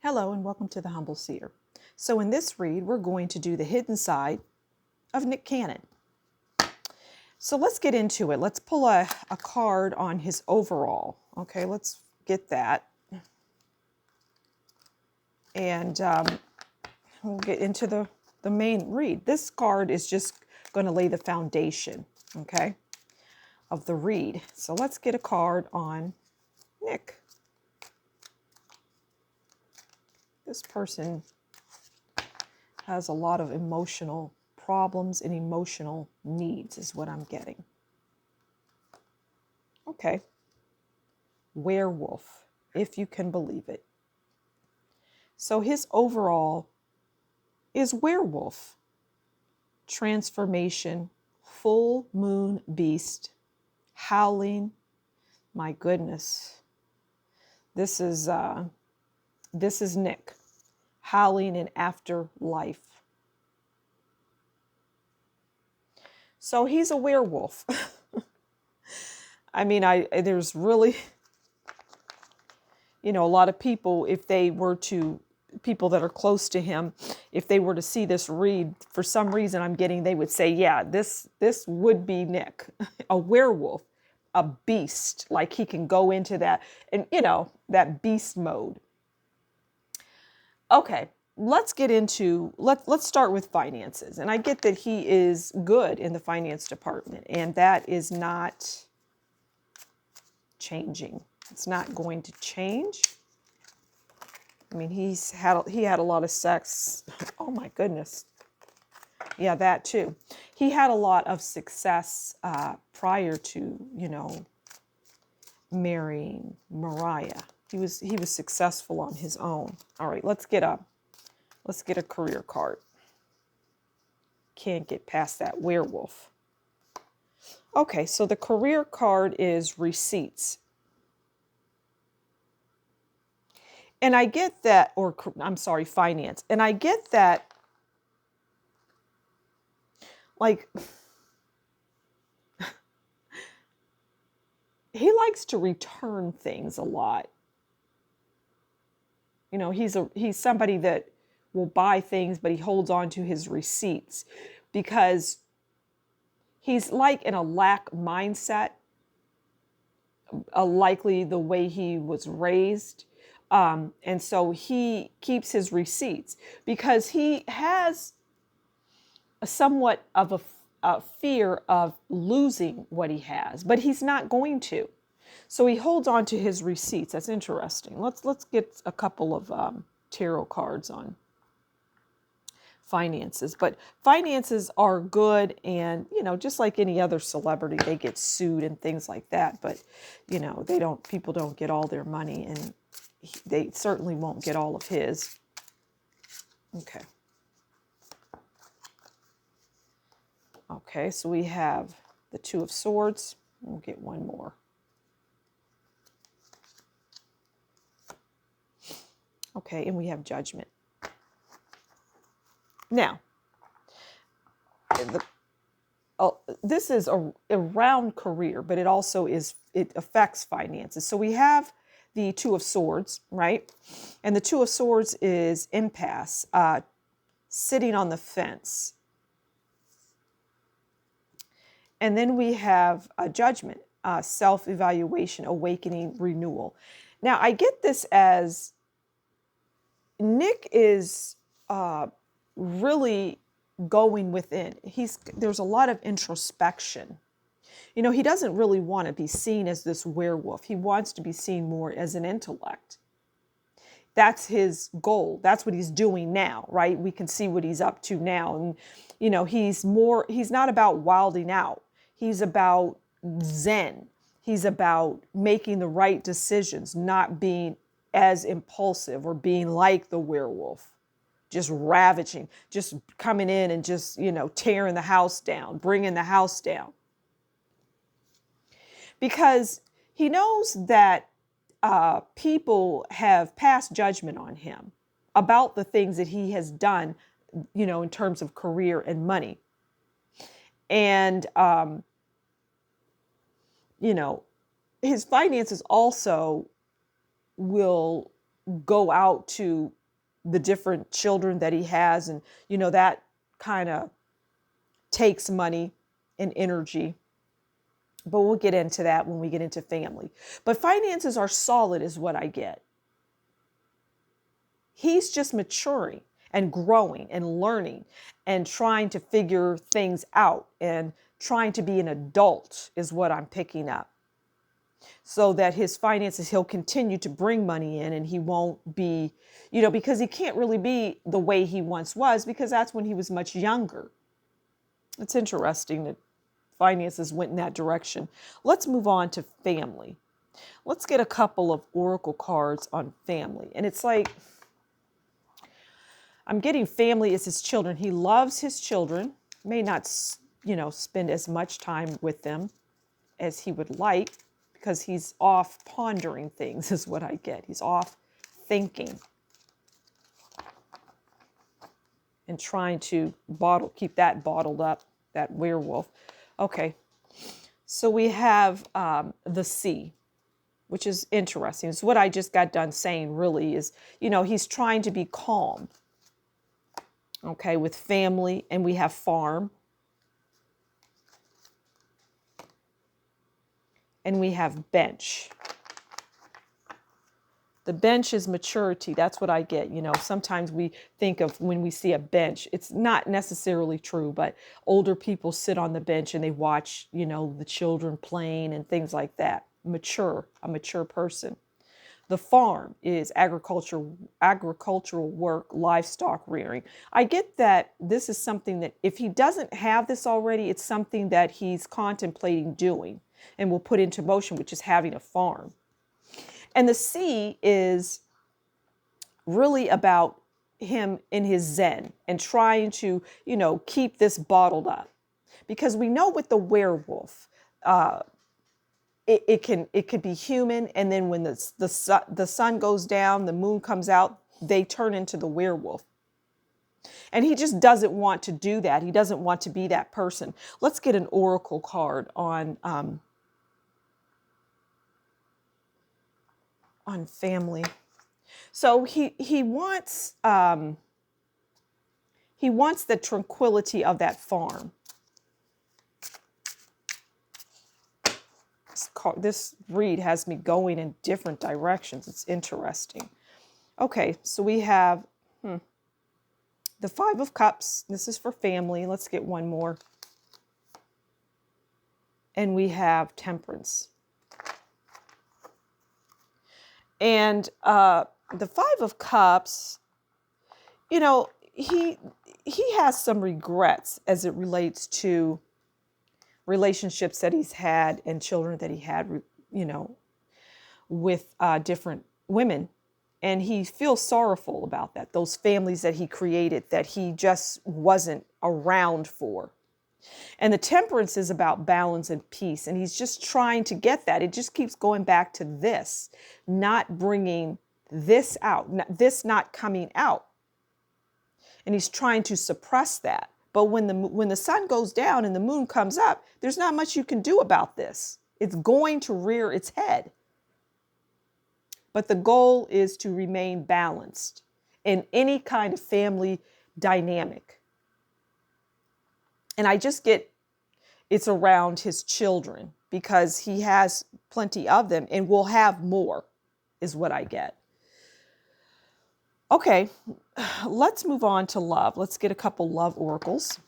Hello and welcome to the Humble Seer. So in this read, we're going to do the hidden side of Nick Cannon. So let's get into it. Let's pull a card on his overall. Okay, let's get that. And we'll get into the main read. This card is just going to lay the foundation, okay, of the read. So let's get a card on Nick. This person has a lot of emotional problems and emotional needs is what I'm getting. Okay. Werewolf, if you can believe it. So his overall is werewolf. Transformation, full moon beast, howling. My goodness. This is Nick. Howling in afterlife. So he's a werewolf. I mean, there's really, a lot of people, people that are close to him, if they were to see this read, for some reason they would say, yeah, this would be Nick, a werewolf, a beast, like he can go into that, and that beast mode. Okay, let's start with finances. And I get that he is good in the finance department, and that is not changing. It's not going to change. I mean, he had a lot of sex. Oh my goodness. Yeah, that too. He had a lot of success prior to, marrying Mariah. He was successful on his own. All right, let's get a career card. Can't get past that werewolf. Okay, so the career card is receipts. And I get that, finance. And I get that, like, he likes to return things a lot. He's somebody that will buy things, but he holds on to his receipts because he's like in a lack mindset, likely the way he was raised. And so he keeps his receipts because he has somewhat of a fear of losing what he has, but he's not going to. So he holds on to his receipts. That's interesting. Let's get a couple of tarot cards on finances. But finances are good, and just like any other celebrity, they get sued and things like that. But people don't get all their money, and they certainly won't get all of his. Okay. Okay, so we have the Two of Swords. We'll get one more. Okay, and we have Judgment. Now, this is a round career, but it also it affects finances. So we have the Two of Swords, right? And the Two of Swords is impasse, sitting on the fence. And then we have Judgment, self-evaluation, awakening, renewal. Now, I get this as Nick is really going within. There's a lot of introspection. He doesn't really want to be seen as this werewolf. He wants to be seen more as an intellect. That's his goal. That's what he's doing now, right? We can see what he's up to now. And, he's not about wilding out. He's about Zen. He's about making the right decisions, not being as impulsive or being like the werewolf, just ravaging, just coming in and just, tearing the house down, bringing the house down. Because he knows that people have passed judgment on him about the things that he has done, in terms of career and money. And, his finances also will go out to the different children that he has. And, that kind of takes money and energy. But we'll get into that when we get into family. But finances are solid is what I get. He's just maturing and growing and learning and trying to figure things out and trying to be an adult is what I'm picking up. So that his finances, he'll continue to bring money in, and he won't be, because he can't really be the way he once was, because that's when he was much younger. It's interesting that finances went in that direction. Let's move on to family. Let's get a couple of oracle cards on family. And it's like, I'm getting family as his children. He loves his children, may not, spend as much time with them as he would like, because he's off pondering things is what I get. He's off thinking and trying to keep that bottled up, that werewolf. Okay, so we have the sea, which is interesting. It's what I just got done saying, really, is, he's trying to be calm, okay, with family. And we have farm. And we have bench. The bench is maturity. That's what I get. Sometimes we think of when we see a bench, it's not necessarily true, but older people sit on the bench and they watch, the children playing and things like that. A mature person. The farm is agricultural work, livestock rearing. I get that this is something that if he doesn't have this already, it's something that he's contemplating doing and will put into motion, which is having a farm. And the sea is really about him in his zen and trying to, keep this bottled up. Because we know with the werewolf, it could be human, and then when the sun goes down, the moon comes out, they turn into the werewolf. And he just doesn't want to do that. He doesn't want to be that person. Let's get an oracle card on family. So he wants the tranquility of that farm. This read has me going in different directions. It's interesting. Okay, so we have the 5 of Cups. This is for family. Let's get one more. And we have Temperance. And the 5 of Cups, he has some regrets as it relates to relationships that he's had and children that he had, with different women. And he feels sorrowful about that, those families that he created that he just wasn't around for. And the Temperance is about balance and peace. And he's just trying to get that. It just keeps going back to this, not bringing this out, this not coming out. And he's trying to suppress that. But when the sun goes down and the moon comes up, there's not much you can do about this. It's going to rear its head. But the goal is to remain balanced in any kind of family dynamic. And I just get it's around his children because he has plenty of them and will have more, is what I get. Okay, let's move on to love. Let's get a couple love oracles.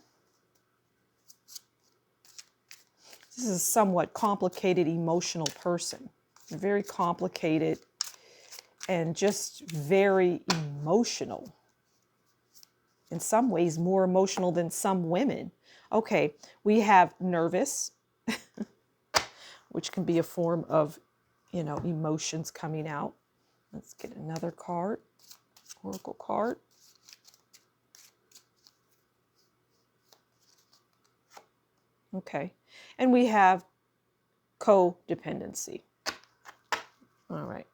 This is a somewhat complicated, emotional person. Very complicated and just very emotional. In some ways, more emotional than some women. Okay, we have nervous, which can be a form of, emotions coming out. Let's get another card. Oracle card. Okay. And we have codependency. All right.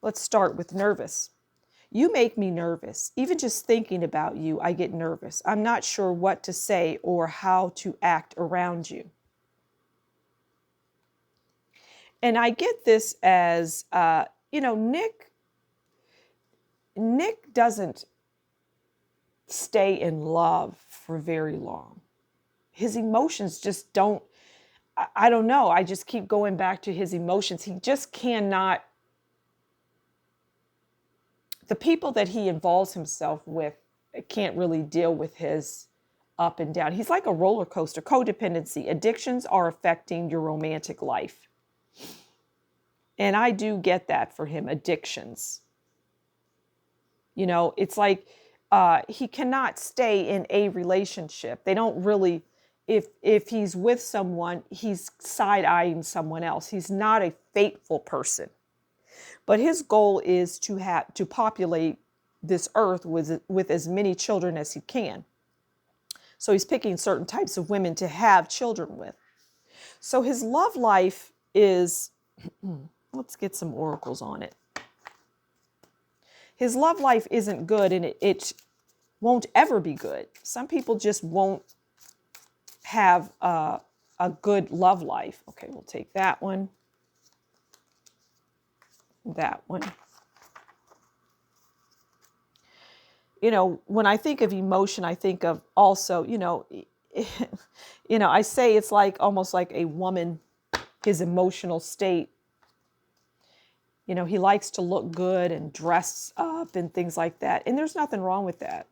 Let's start with nervous. You make me nervous. Even just thinking about you, I get nervous. I'm not sure what to say or how to act around you. And I get this as Nick doesn't stay in love for very long. His emotions just don't, I don't know. I just keep going back to his emotions. He just cannot, the people that he involves himself with can't really deal with his up and down. He's like a roller coaster. Codependency. Addictions are affecting your romantic life. And I do get that for him, addictions. It's like he cannot stay in a relationship. They don't really, if he's with someone, he's side-eyeing someone else. He's not a faithful person. But his goal is to populate this earth with as many children as he can. So he's picking certain types of women to have children with. So his love life is, let's get some oracles on it. His love life isn't good, and it won't ever be good. Some people just won't have a good love life. Okay, we'll take that one. That one. When I think of emotion, I think of also, I say it's like almost like a woman, his emotional state. He likes to look good and dress up and things like that. And there's nothing wrong with that.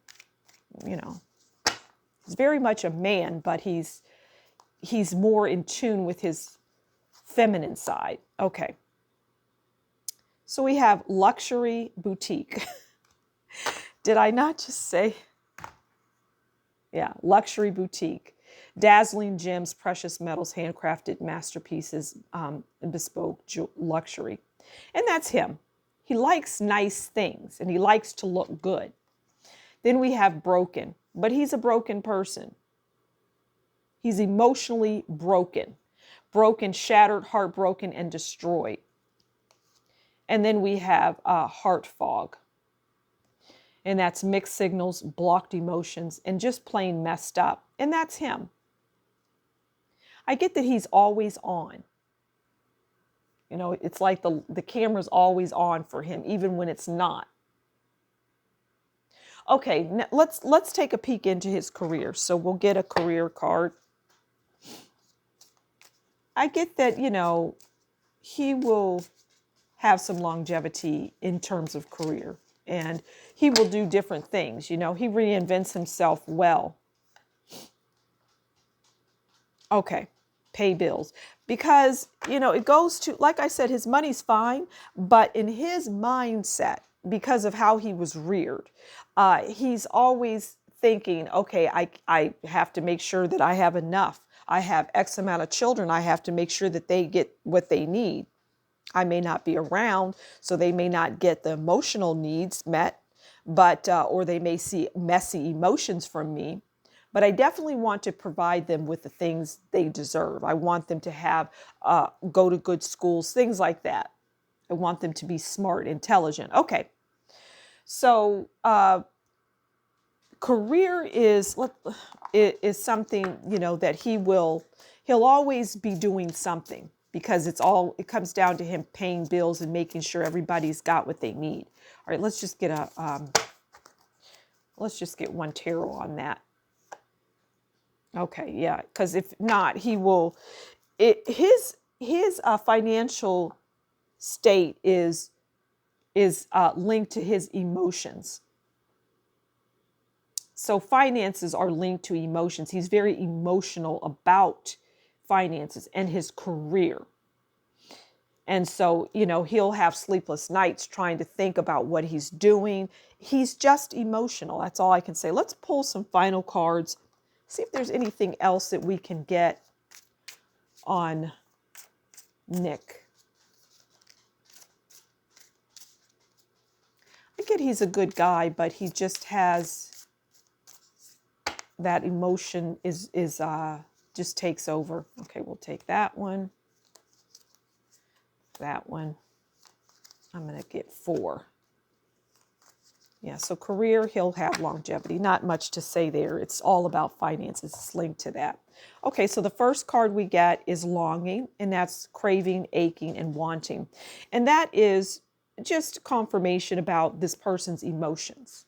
He's very much a man, but he's more in tune with his feminine side. Okay. So we have luxury boutique. Did I not just say? Yeah, luxury boutique. Dazzling gems, precious metals, handcrafted masterpieces, bespoke luxury. And that's him. He likes nice things and he likes to look good. Then we have broken, but he's a broken person. He's emotionally broken, shattered, heartbroken, and destroyed. And then we have heart fog. And that's mixed signals, blocked emotions, and just plain messed up. And that's him. I get that he's always on. It's like the camera's always on for him, even when it's not. Okay, let's take a peek into his career. So we'll get a career card. I get that, he will have some longevity in terms of career. And he will do different things. He reinvents himself well. Okay, pay bills. Because, it goes to, like I said, his money's fine, but in his mindset, because of how he was reared, he's always thinking, okay, I have to make sure that I have enough. I have X amount of children. I have to make sure that they get what they need. I may not be around, so they may not get the emotional needs met, but or they may see messy emotions from me. But I definitely want to provide them with the things they deserve. I want them to have go to good schools, things like that. I want them to be smart, intelligent. Okay, so career is something that he'll always be doing something. Because it comes down to him paying bills and making sure everybody's got what they need. All right, let's just get one tarot on that. Okay, yeah, because if not, his financial state is linked to his emotions. So finances are linked to emotions. He's very emotional about finances and his career. And so, he'll have sleepless nights trying to think about what he's doing. He's just emotional. That's all I can say. Let's pull some final cards. See if there's anything else that we can get on Nick. I get he's a good guy, but he just has that emotion just takes over. Okay, we'll take that one. That one. I'm going to get 4. Yeah, so career, he'll have longevity. Not much to say there. It's all about finances. It's linked to that. Okay, so the first card we get is longing, and that's craving, aching, and wanting. And that is just confirmation about this person's emotions.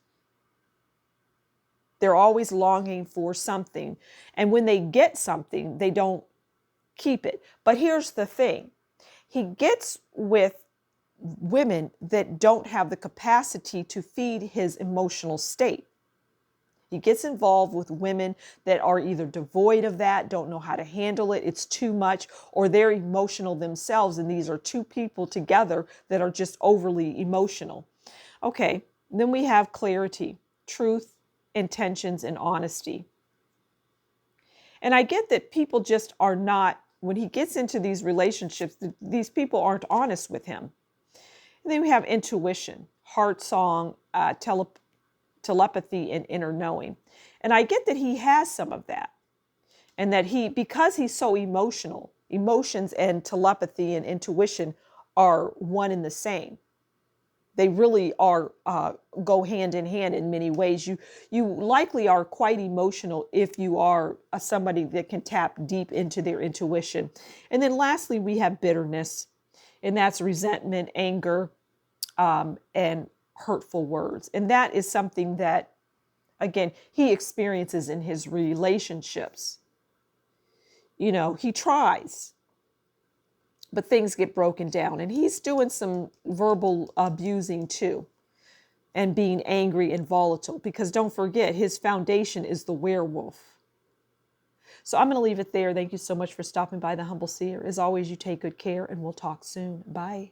They're always longing for something. And when they get something, they don't keep it. But here's the thing. He gets with women that don't have the capacity to feed his emotional state. He gets involved with women that are either devoid of that, don't know how to handle it, it's too much, or they're emotional themselves. And these are two people together that are just overly emotional. Okay, then we have clarity, truth, intentions, and honesty. And I get that people just are not, when he gets into these relationships, these people aren't honest with him. And then we have intuition, heart song, telepathy, and inner knowing. And I get that he has some of that. And that because he's so emotional, emotions and telepathy and intuition are one and the same. They really are, go hand in hand in many ways. You likely are quite emotional if you are somebody that can tap deep into their intuition. And then lastly, we have bitterness, and that's resentment, anger, and hurtful words. And that is something that, again, he experiences in his relationships. You know, he tries, but things get broken down. And he's doing some verbal abusing too, and being angry and volatile, because don't forget, his foundation is the werewolf. So I'm going to leave it there. Thank you so much for stopping by The Humble Seer. As always, you take good care, and we'll talk soon. Bye.